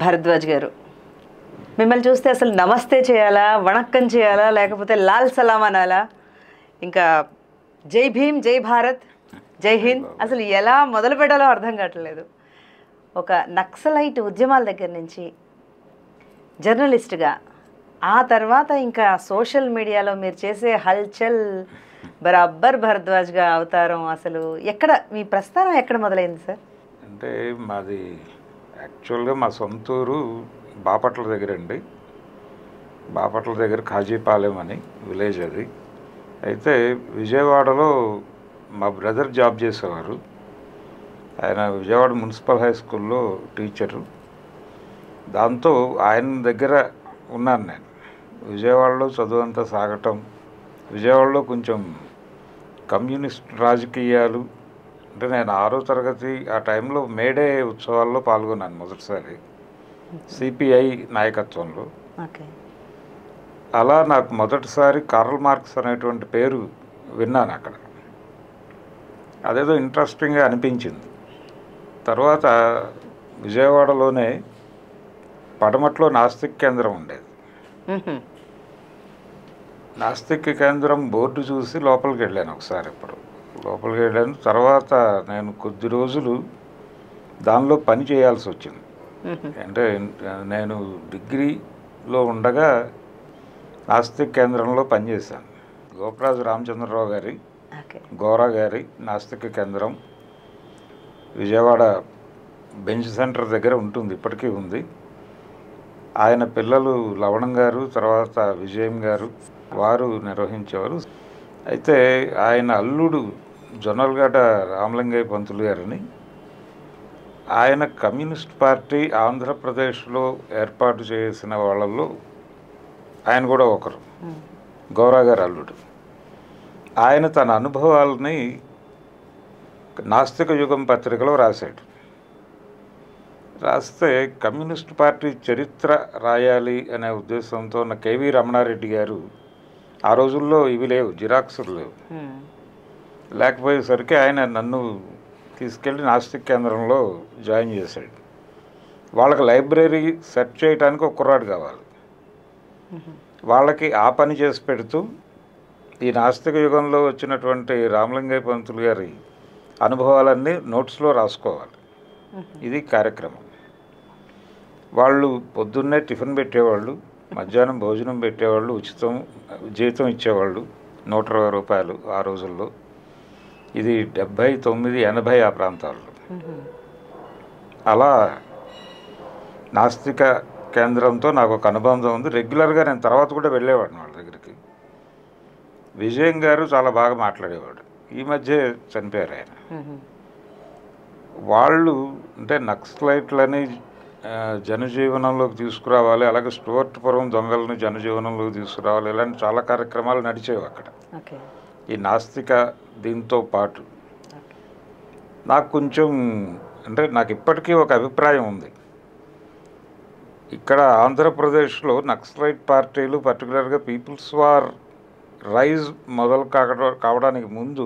భరద్వాజ్ గారు, మిమ్మల్ని చూస్తే అసలు నమస్తే చేయాలా, వణక్కం చేయాలా, లేకపోతే లాల్ సలాం అనాలా, ఇంకా జై భీమ్, జై భారత్, జై హింద్, అసలు ఎలా మొదలు పెట్టాలో అర్థం కావట్లేదు. ఒక నక్సలైట్ ఉద్యమాల దగ్గర నుంచి జర్నలిస్ట్గా, ఆ తర్వాత ఇంకా సోషల్ మీడియాలో మీరు చేసే హల్చల్, బరాబర్ భరద్వాజ్గా అవతారం, అసలు ఎక్కడ మీ ప్రస్థానం ఎక్కడ మొదలైంది సార్? అంటే మాది యాక్చువల్గా మా సొంతూరు బాపట్ల దగ్గర అండి. బాపట్ల దగ్గర కాజీపాలెం అని విలేజ్ అది. అయితే విజయవాడలో మా బ్రదర్ జాబ్ చేసేవారు. ఆయన విజయవాడ మున్సిపల్ హై స్కూల్లో టీచరు. దాంతో ఆయన దగ్గర ఉన్నాను నేను. విజయవాడలో చదువు అంతా సాగటం, విజయవాడలో కొంచెం కమ్యూనిస్ట్ రాజకీయాలు, అంటే నేను 6వ తరగతి ఆ టైంలో మేడే ఉత్సవాల్లో పాల్గొన్నాను మొదటిసారి, సిపిఐ నాయకత్వంలో. అలా నాకు మొదటిసారి కార్ల్ మార్క్స్ అనేటువంటి పేరు విన్నాను అక్కడ. అదేదో ఇంట్రెస్టింగ్గా అనిపించింది. తర్వాత విజయవాడలోనే పడమట్లో నాస్తిక్ కేంద్రం ఉండేది. నాస్తిక్ కేంద్రం బోర్డు చూసి లోపలికి వెళ్ళాను ఒకసారి. లోపలికి వెళ్ళాను. తర్వాత నేను కొద్ది రోజులు దానిలో పని చేయాల్సి వచ్చింది. అంటే నేను డిగ్రీలో ఉండగా నాస్తిక్ కేంద్రంలో పనిచేశాను. గోపరాజు రామచంద్రరావు గారి, గోరా గారి నాస్తిక కేంద్రం విజయవాడ బెంచ్ సెంటర్ దగ్గర ఉంటుంది, ఇప్పటికీ ఉంది. ఆయన పిల్లలు లవణం గారు, తర్వాత విజయం గారు, వారు నిర్వహించేవారు. అయితే ఆయన అల్లుడు జొన్నలగడ్డ రామలింగయ్య పంతులు గారని, ఆయన కమ్యూనిస్ట్ పార్టీ ఆంధ్రప్రదేశ్లో ఏర్పాటు చేసిన వాళ్ళల్లో ఆయన కూడా ఒకరు, గౌరా గారు అల్లుడు. ఆయన తన అనుభవాలని నాస్తిక యుగం పత్రికలో రాశాడు. రాస్తే కమ్యూనిస్ట్ పార్టీ చరిత్ర రాయాలి అనే ఉద్దేశంతో ఉన్న కేవీ రమణారెడ్డి గారు, ఆ రోజుల్లో ఇవి లేవు, జిరాక్సులు లేవు, లేకపోయేసరికి ఆయన నన్ను తీసుకెళ్ళి నాస్తిక్ కేంద్రంలో జాయిన్ చేశాడు. వాళ్ళకి లైబ్రరీ సెట్ చేయడానికి ఒక కుర్రాడు కావాలి. వాళ్ళకి ఆ పని చేసి పెడుతూ ఈ నాస్తిక యుగంలో వచ్చినటువంటి రామలింగయ్య పంతులు గారి అనుభవాలన్నీ నోట్స్లో రాసుకోవాలి. ఇది కార్యక్రమం. వాళ్ళు పొద్దున్నే టిఫిన్ పెట్టేవాళ్ళు, మధ్యాహ్నం భోజనం పెట్టేవాళ్ళు, ఉచితం జీతం ఇచ్చేవాళ్ళు, 120 రూపాయలు ఆ రోజుల్లో. ఇది 79, 80 ఆ ప్రాంతాల్లో. అలా నాస్తిక కేంద్రంతో నాకు ఒక అనుబంధం ఉంది. రెగ్యులర్గా నేను తర్వాత కూడా వెళ్ళేవాడిని వాళ్ళ దగ్గరికి. విజయం గారు చాలా బాగా మాట్లాడేవాడు. ఈ మధ్య చనిపోయారు ఆయన. వాళ్ళు అంటే నక్సలైట్లని జనజీవనంలోకి తీసుకురావాలి, అలాగే స్టువర్ట్పురం దొంగలని జనజీవనంలోకి తీసుకురావాలి, ఇలాంటి చాలా కార్యక్రమాలు నడిచేవి అక్కడ ఈ నాస్తిక దీంతో పాటు. నాకు కొంచెం అంటే నాకు ఇప్పటికీ ఒక అభిప్రాయం ఉంది. ఇక్కడ ఆంధ్రప్రదేశ్లో నక్సలైట్ పార్టీలు, పర్టికులర్గా పీపుల్స్ వార్ రైజ్ మొదలు కావడానికి ముందు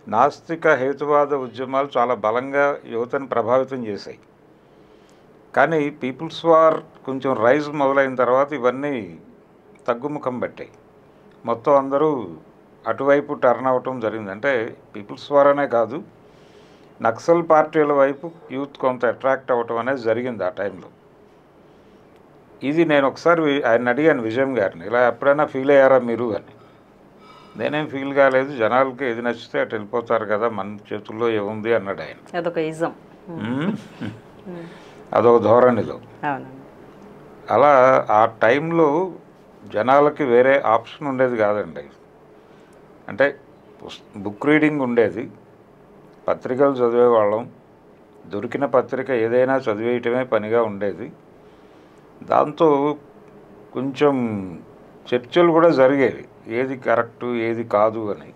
నాస్తిక హేతువాద ఉద్యమాలు చాలా బలంగా యువతను ప్రభావితం చేశాయి. కానీ పీపుల్స్ వార్ కొంచెం రైజ్ మొదలైన తర్వాత ఇవన్నీ తగ్గుముఖం పట్టాయి. మొత్తం అందరూ అటువైపు టర్న్ అవ్వటం జరిగింది. అంటే పీపుల్స్ వార్ అనే కాదు, నక్సల్ పార్టీల వైపు యూత్ కొంత అట్రాక్ట్ అవ్వటం అనేది జరిగింది ఆ టైంలో. ఇది నేను ఒకసారి ఆయన అడిగాను విజయం గారిని, ఇలా ఎప్పుడైనా ఫీల్ అయ్యారా మీరు అని. నేనేం ఫీల్ కాలేదు, జనాలకి ఏది నచ్చితే అటు వెళ్ళిపోతారు కదా, మన చేతుల్లో ఏముంది అన్నాడు ఆయన. అదొక ఇజం, అదొక ధోరణిలో. అలా ఆ టైంలో జనాలకి వేరే ఆప్షన్ ఉండేది కాదండి. అంటే బుక్ రీడింగ్ ఉండేది, పత్రికలు చదివేవాళ్ళం, దొరికిన పత్రిక ఏదైనా చదివేయటమే పనిగా ఉండేది. దాంతో కొంచెం చర్చలు కూడా జరిగేవి, ఏది కరెక్టు ఏది కాదు అని.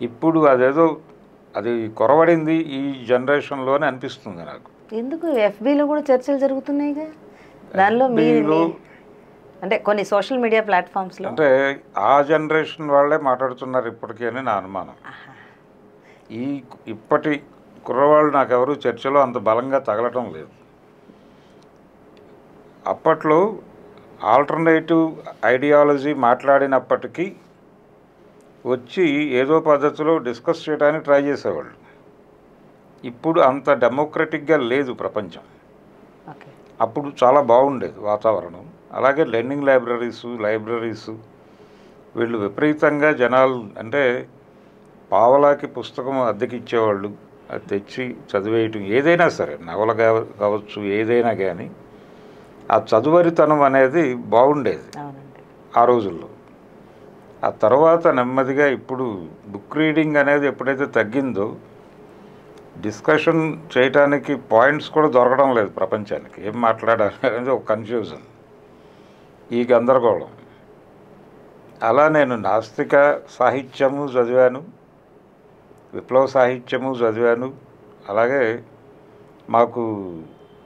ఇప్పుడు అదేదో అది కొరవడింది ఈ జనరేషన్లోనే అనిపిస్తుంది నాకు. ఎందుకు ఎఫ్బీలో కూడా చర్చలు జరుగుతున్నాయి దానిలో, మీరు అంటే కొన్ని సోషల్ మీడియా ప్లాట్ఫామ్స్లో, అంటే ఆ జనరేషన్ వాళ్ళే మాట్లాడుతున్నారు ఇప్పటికీ అని నా అనుమానం. ఇప్పటి కుర్రవాళ్ళు నాకెవరు చర్చలో అంత బలంగా తగలటం లేదు. అప్పట్లో ఆల్టర్నేటివ్ ఐడియాలజీ మాట్లాడినప్పటికీ వచ్చి ఏదో పద్ధతిలో డిస్కస్ చేయడానికి ట్రై చేసేవాళ్ళు. ఇప్పుడు అంత డెమోక్రటిక్గా లేదు ప్రపంచం. ఓకే. అప్పుడు చాలా బాగుండేది వాతావరణం. అలాగే లెర్నింగ్ లైబ్రరీసు వీళ్ళు విపరీతంగా జనాలు అంటే పావలాకి పుస్తకం అద్దెకి ఇచ్చేవాళ్ళు. అది తెచ్చి చదివేయటం ఏదైనా సరే నవల కావచ్చు ఏదైనా కానీ ఆ చదువరితనం అనేది బాగుండేది అవునండి. ఆ రోజుల్లో. ఆ తర్వాత నెమ్మదిగా ఇప్పుడు బుక్ రీడింగ్ అనేది ఎప్పుడైతే తగ్గిందో డిస్కషన్ చేయడానికి పాయింట్స్ కూడా దొరకడం లేదు ప్రపంచానికి. ఏం మాట్లాడాలి అనేది ఒక కన్ఫ్యూజన్, ఈ గందరగోళం. అలా నేను నాస్తిక సాహిత్యము చదివాను, విప్లవ సాహిత్యము చదివాను. అలాగే మాకు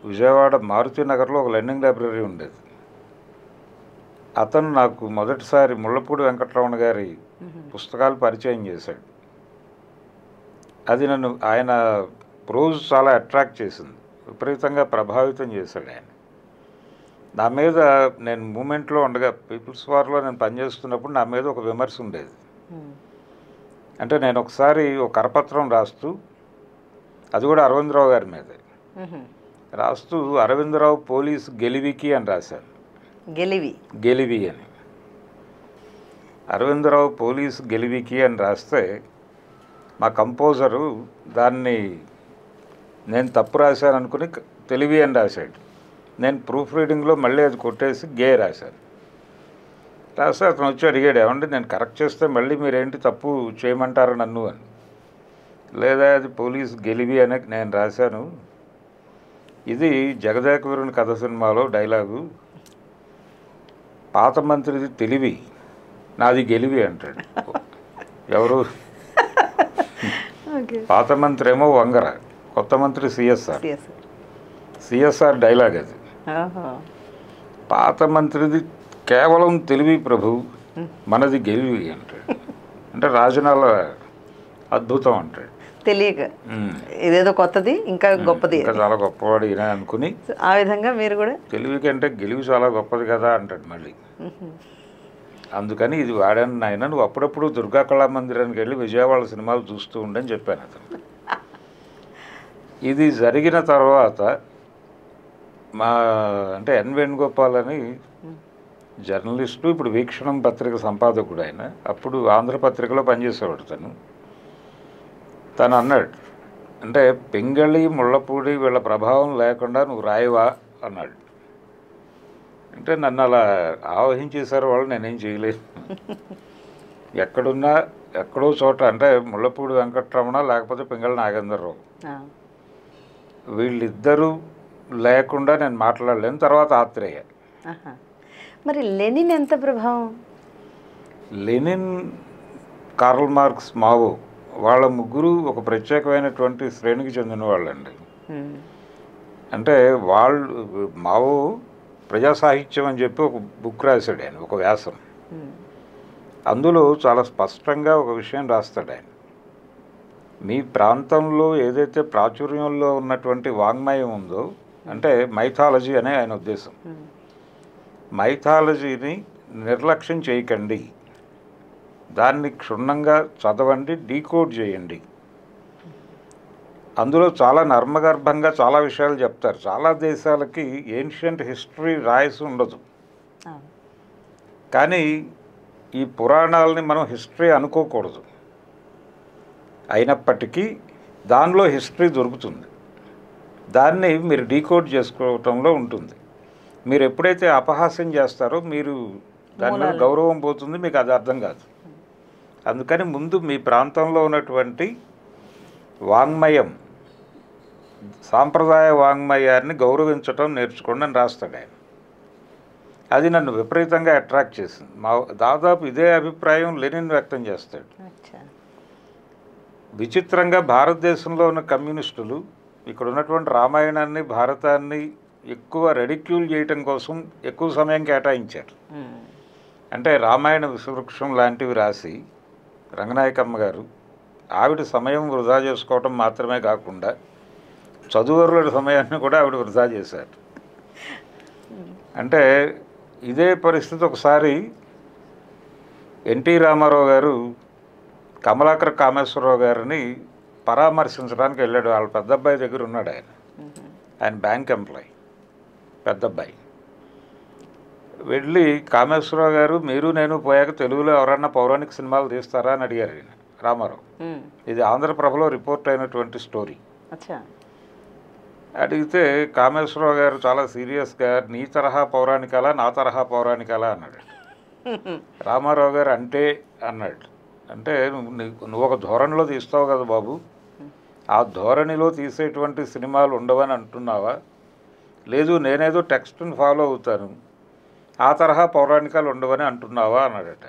విజయవాడ మారుతి నగర్లో ఒక లెర్నింగ్ లైబ్రరీ ఉండేది. అతను నాకు మొదటిసారి ముళ్ళపూడి వెంకటరమణ గారి పుస్తకాలు పరిచయం చేశాడు. అది నన్ను ఆయన ప్రోజ్ చాలా అట్రాక్ట్ చేసింది, విపరీతంగా ప్రభావితం చేశాడు ఆయన నా మీద. నేను మూమెంట్లో ఉండగా పీపుల్స్ వార్లో నేను పనిచేస్తున్నప్పుడు నా మీద ఒక విమర్శ ఉండేది. అంటే నేను ఒకసారి ఒక కరపత్రం రాస్తూ, అది కూడా అరవిందరావు గారి మీదే రాస్తూ, అరవిందరావు పోలీస్ గెలివికి అని రాశాను. గెలివి అని అరవిందరావు పోలీస్ గెలివికి అని రాస్తే మా కంపోజరు దాన్ని నేను తప్పు రాశాను అనుకుని తెలివి అని రాశాడు. నేను ప్రూఫ్ రీడింగ్లో మళ్ళీ అది కొట్టేసి గే రాశాను. రాస్తే అతను వచ్చి అడిగాడు, ఏమంటే నేను కరెక్ట్ చేస్తే మళ్ళీ మీరేంటి తప్పు చేయమంటారు నన్ను అని. లేదా అది పోలీస్ గెలివి అని నేను రాశాను, ఇది జగదేకవీరుని కథ సినిమాలో డైలాగు, పాత మంత్రిది తెలివి నాది గెలివి అంటాడు. ఎవరు? పాత మంత్రి ఏమో వంగర, కొత్త మంత్రి సిఎస్ఆర్ డైలాగ్ అది. పాత మంత్రిది కేవలం తెలివి ప్రభు, మనది గెలివి అంటాడు. అంటే రాజనాల అద్భుతం అంటాడు. తెలియక ఇదేదో కొత్తది, ఇంకా గొప్పది, ఇంకా చాలా గొప్పవాడు ఈయన అనుకుని ఆ విధంగా మీరు కూడా తెలివి కంటే గెలివి చాలా గొప్పది కదా అంటాడు మళ్ళీ. అందుకని ఇది వాడాను నాయన, నువ్వు అప్పుడప్పుడు దుర్గా కళామందిరానికి వెళ్ళి విజయవాడ సినిమాలు చూస్తూ ఉండని చెప్పాను అతను. ఇది జరిగిన తర్వాత మా అంటే ఎన్ వేణుగోపాల్ అని జర్నలిస్టు, ఇప్పుడు వీక్షణం పత్రిక సంపాదకుడు ఆయన. అప్పుడు ఆంధ్రపత్రికలో పనిచేసేవాడు తను అన్నాడు, అంటే పింగళి ముళ్ళపూడి వీళ్ళ ప్రభావం లేకుండా నువ్వు రాయవా అన్నాడు. అంటే నన్ను అలా ఆవహించేశారు వాళ్ళు, నేనేం చేయలేదు. ఎక్కడున్నా ఎక్కడో చోట అంటే ముళ్ళపూడి వెంకటరమణ లేకపోతే పింగళి నాగేంద్రరావు వీళ్ళిద్దరూ లేకుండా నేను మాట్లాడలేను. తర్వాత ఆత్రేయ. మరి లెనిన్ ఎంత ప్రభావం? లెనిన్, కార్ల్ మార్క్స్, మావో వాళ్ళ ముగ్గురు ఒక ప్రత్యేకమైనటువంటి శ్రేణికి చెందిన వాళ్ళండి. అంటే వాళ్ళు మావో ప్రజా సాహిత్యం అని చెప్పి ఒక బుక్ రాశాడు ఆయన, ఒక వ్యాసం. అందులో చాలా స్పష్టంగా ఒక విషయం రాస్తాడు ఆయన, మీ ప్రాంతంలో ఏదైతే ప్రాచుర్యంలో ఉన్నటువంటి వాంగ్మయం ఉందో, అంటే మైథాలజీ అనే ఆయన ఉద్దేశం, మైథాలజీని నిర్లక్ష్యం చేయకండి, దాన్ని క్షుణ్ణంగా చదవండి, డీకోడ్ చేయండి. అందులో చాలా నర్మగర్భంగా చాలా విషయాలు చెప్తారు. చాలా దేశాలకి ఏన్షియంట్ హిస్టరీ రాయసి ఉండదు, కానీ ఈ పురాణాలని మనం హిస్టరీ అనుకోకూడదు. అయినప్పటికీ దానిలో హిస్టరీ దొరుకుతుంది, దాన్ని మీరు డీకోడ్ చేసుకోవటంలో ఉంటుంది. మీరు ఎప్పుడైతే అపహాస్యం చేస్తారో మీరు దాని మీద గౌరవం పోతుంది, మీకు అది అర్థం కాదు. అందుకని ముందు మీ ప్రాంతంలో ఉన్నటువంటి వాంగ్మయం, సాంప్రదాయ వాంగ్మయాన్ని గౌరవించటం నేర్చుకోండి అని రాస్తాడు ఆయన. అది నన్ను విపరీతంగా అట్రాక్ట్ చేసింది. దాదాపు ఇదే అభిప్రాయం లెనిన్ వ్యక్తం చేస్తాడు. విచిత్రంగా భారతదేశంలో ఉన్న కమ్యూనిస్టులు ఇక్కడ ఉన్నటువంటి రామాయణాన్ని, భారతాన్ని ఎక్కువ రెడిక్యూల్ చేయటం కోసం ఎక్కువ సమయం కేటాయించారు. అంటే రామాయణ విషవృక్షం లాంటివి రాసి రంగనాయకమ్మ గారు ఆవిడ సమయం వృధా చేసుకోవటం మాత్రమే కాకుండా చదువరుల సమయాన్ని కూడా ఆవిడ వృధా చేశారు. అంటే ఇదే పరిస్థితి ఒకసారి ఎన్టీ రామారావు గారు కమలాకర్ కామేశ్వరరావు గారిని పరామర్శించడానికి వెళ్ళాడు. వాళ్ళ పెద్ద అబ్బాయి దగ్గర ఉన్నాడు ఆయన. ఆయన బ్యాంక్ ఎంప్లాయీ పెద్ద అబ్బాయి. వెళ్ళి కామేశ్వరరావు గారు మీరు నేను పోయాక తెలుగులో ఎవరన్నా పౌరాణిక సినిమాలు తీస్తారా అని అడిగారు ఆయన రామారావు. ఇది ఆంధ్రప్రభలో రిపోర్ట్ అయినటువంటి స్టోరీ. అడిగితే కామేశ్వరరావు గారు చాలా సీరియస్గా నీ తరహా పౌరాణికాలా నా తరహా పౌరాణికాలా అన్నాడు. రామారావు గారు అంటే అన్నాడు, అంటే నువ్వు ఒక ధోరణిలో తీస్తావు కదా బాబు, ఆ ధోరణిలో తీసేటువంటి సినిమాలు ఉండవని అంటున్నావా? లేదు నేనేదో టెక్స్ట్ని ఫాలో అవుతాను, ఆ తరహా పౌరాణికాలు ఉండవని అంటున్నావా అన్నాడట.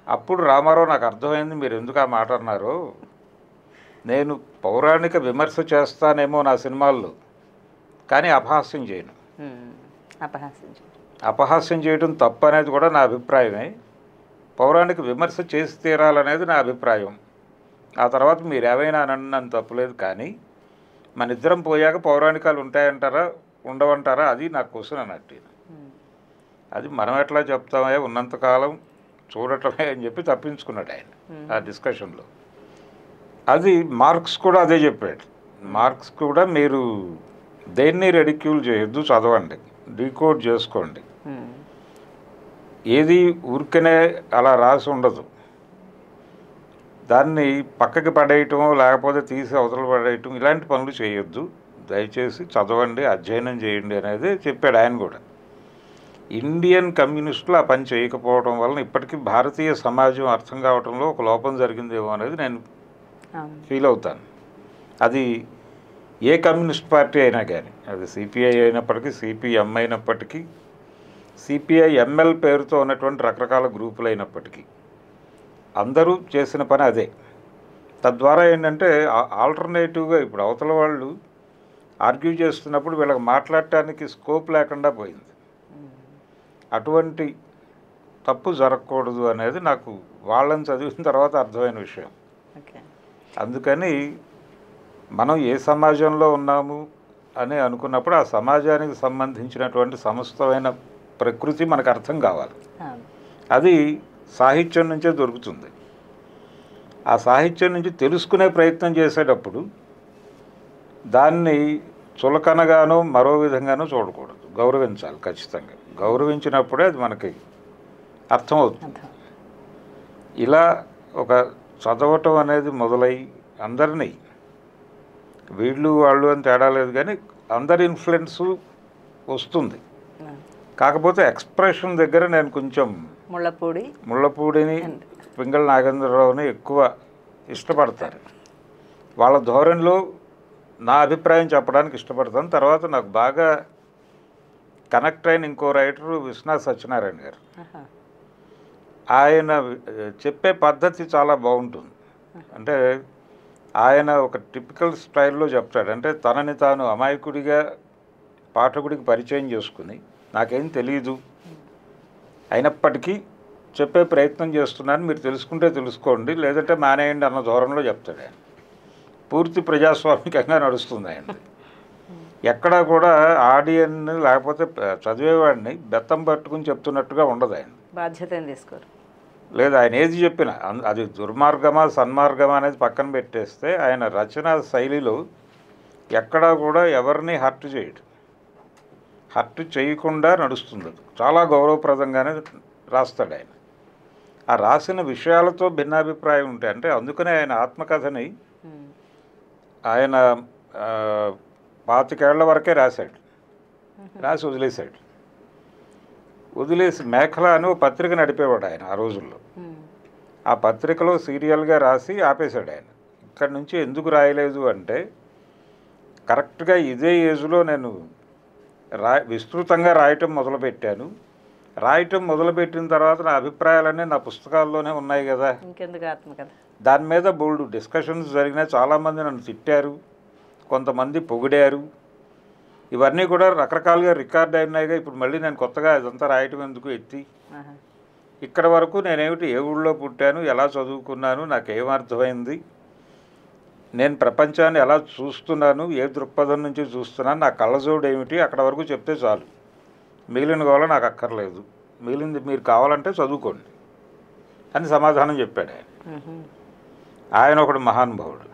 అప్పుడు రామారావు నాకు అర్థమైంది మీరు ఎందుకు ఆ మాట అన్నారు. నేను పౌరాణిక విమర్శ చేస్తానేమో నా సినిమాల్లో, కానీ అపహాస్యం చేయను. అపహాస్యం చేయడం తప్పు అనేది కూడా నా అభిప్రాయమే. పౌరాణిక విమర్శ చేసి తీరాలనేది నా అభిప్రాయం. ఆ తర్వాత మీరు ఏమైనా నన్ను తప్పులేదు, కానీ మన ఇద్దరం పోయాక పౌరాణికాలు ఉంటాయంటారా ఉండవంటారా అది నా క్వశ్చన్ అన్నట్టు. అది మనం ఎట్లా చెప్తామే, ఉన్నంతకాలం చూడటమే అని చెప్పి తప్పించుకున్నాడు ఆయన ఆ డిస్కషన్లో. అది మార్క్స్ కూడా అదే చెప్పాడు. మార్క్స్ కూడా మీరు దేన్ని రెడిక్యూల్ చేయొద్దు, చదవండి, డీకోడ్ చేసుకోండి. ఏది ఊరికనే అలా రాసి ఉండదు, దాన్ని పక్కకి పడేయటం లేకపోతే తీసి అవతల పడేయటం ఇలాంటి పనులు చేయొద్దు, దయచేసి చదవండి, అధ్యయనం చేయండి అనేది చెప్పాడు ఆయన కూడా. ఇండియన్ కమ్యూనిస్టులు ఆ పని చేయకపోవడం వలన ఇప్పటికీ భారతీయ సమాజం అర్థం కావడంలో ఒక లోపం జరిగిందేమో అనేది నేను ఫీల్ అవుతాను. అది ఏ కమ్యూనిస్ట్ పార్టీ అయినా కానీ, అది సిపిఐ అయినప్పటికీ సిపిఎం అయినప్పటికీ సిపిఐ ఎంఎల్ పేరుతో ఉన్నటువంటి రకరకాల గ్రూపులు అయినప్పటికీ అందరూ చేసిన పని అదే. తద్వారా ఏంటంటే ఆల్టర్నేటివ్గా ఇప్పుడు అవతల వాళ్ళు ఆర్గ్యూ చేస్తున్నప్పుడు వీళ్ళకి మాట్లాడటానికి స్కోప్ లేకుండా పోయింది. అటువంటి తప్పు జరగకూడదు అనేది నాకు వాళ్ళని చదివిన తర్వాత అర్థమైన విషయం. అందుకని మనం ఏ సమాజంలో ఉన్నాము అని అనుకున్నప్పుడు ఆ సమాజానికి సంబంధించినటువంటి సమస్తమైన ప్రకృతి మనకు అర్థం కావాలి. అది సాహిత్యం నుంచే దొరుకుతుంది. ఆ సాహిత్యం నుంచి తెలుసుకునే ప్రయత్నం చేసేటప్పుడు దాన్ని చులకనగానో మరో విధంగానో చూడకూడదు, గౌరవించాలి. ఖచ్చితంగా గౌరవించినప్పుడే అది మనకి అర్థమవుతుంది. ఇలా ఒక చదవటం అనేది మొదలై అందరినీ, వీళ్ళు వాళ్ళు అని తేడా లేదు, కానీ అందరి ఇన్ఫ్లుయెన్సు వస్తుంది. కాకపోతే ఎక్స్ప్రెషన్ దగ్గర నేను కొంచెం ముళ్ళపూడిని పింగళ నాగేంద్రరావుని ఎక్కువ ఇష్టపడతాను. వాళ్ళ ధోరణిలో నా అభిప్రాయం చెప్పడానికి ఇష్టపడతాను. తర్వాత నాకు బాగా కనెక్ట్ అయిన ఇంకో రైటరు విశ్వనాథ్ సత్యనారాయణ గారు. ఆయన చెప్పే పద్ధతి చాలా బాగుంటుంది. అంటే ఆయన ఒక టిపికల్ స్టైల్లో చెప్తాడు. అంటే తనని తాను అమాయకుడిగా పాఠకుడికి పరిచయం చేసుకుని నాకేం తెలియదు అయినప్పటికీ చెప్పే ప్రయత్నం చేస్తున్నాను, మీరు తెలుసుకుంటే తెలుసుకోండి లేదంటే మానేయండి అన్న ధోరణిలో చెప్తాడు ఆయన. పూర్తి ప్రజాస్వామికంగా నడుస్తుంది ఆయన. ఎక్కడా కూడా ఆడియన్ లేకపోతే చదివేవాడిని బెత్తం పట్టుకుని చెప్తున్నట్టుగా ఉండదు. ఆయన బాధ్యత తీసుకోరు. లేదు, ఆయన ఏది చెప్పినా అది దుర్మార్గమా సన్మార్గమా అనేది పక్కన పెట్టేస్తే ఆయన రచనా శైలిలో ఎక్కడా కూడా ఎవరిని హర్ట్ చేయడు, హర్ట్ చేయకుండా నడుస్తుంది. చాలా గౌరవప్రదంగానే రాస్తాడు ఆయన. ఆ రాసిన విషయాలతో భిన్నాభిప్రాయం ఉంటాయి. అంటే అందుకనే ఆయన ఆత్మకథని ఆయన 25 ఏళ్ల వరకే రాశాడు, రాసి వదిలేశాడు. వదిలేసి మేఖల అని ఒక పత్రిక నడిపేవాడు ఆయన ఆ రోజుల్లో. ఆ పత్రికలో సీరియల్గా రాసి ఆపేశాడు ఆయన. ఇక్కడి నుంచి ఎందుకు రాయలేదు అంటే కరెక్ట్గా ఇదే ఏజ్లో నేను విస్తృతంగా రాయటం మొదలుపెట్టాను. రాయటం మొదలుపెట్టిన తర్వాత నా అభిప్రాయాలన్నీ నా పుస్తకాల్లోనే ఉన్నాయి కదా, ఇంకెందుకు ఆత్మకథ. దాని మీద బోల్డ్ డిస్కషన్స్ జరిగినాయి. చాలామంది నన్ను తిట్టారు, కొంతమంది పొగిడారు. ఇవన్నీ కూడా రకరకాలుగా రికార్డ్ అయినాయిగా. ఇప్పుడు మళ్ళీ నేను కొత్తగా అదంతా రాయటం ఎందుకు ఎత్తి, ఇక్కడ వరకు నేనేమిటి, ఏ ఊళ్ళో పుట్టాను, ఎలా చదువుకున్నాను, నాకేమర్థమైంది, నేను ప్రపంచాన్ని ఎలా చూస్తున్నాను, ఏ దృక్పథం నుంచి చూస్తున్నాను, నా కళ్ళజోడు ఏమిటి, అక్కడ వరకు చెప్తే చాలు. మిగిలిన కావాలో నాకు అక్కర్లేదు, మిగిలింది మీరు కావాలంటే చదువుకోండి అని సమాధానం చెప్పాడు ఆయన. ఆయన ఒకడు మహానుభావుడు.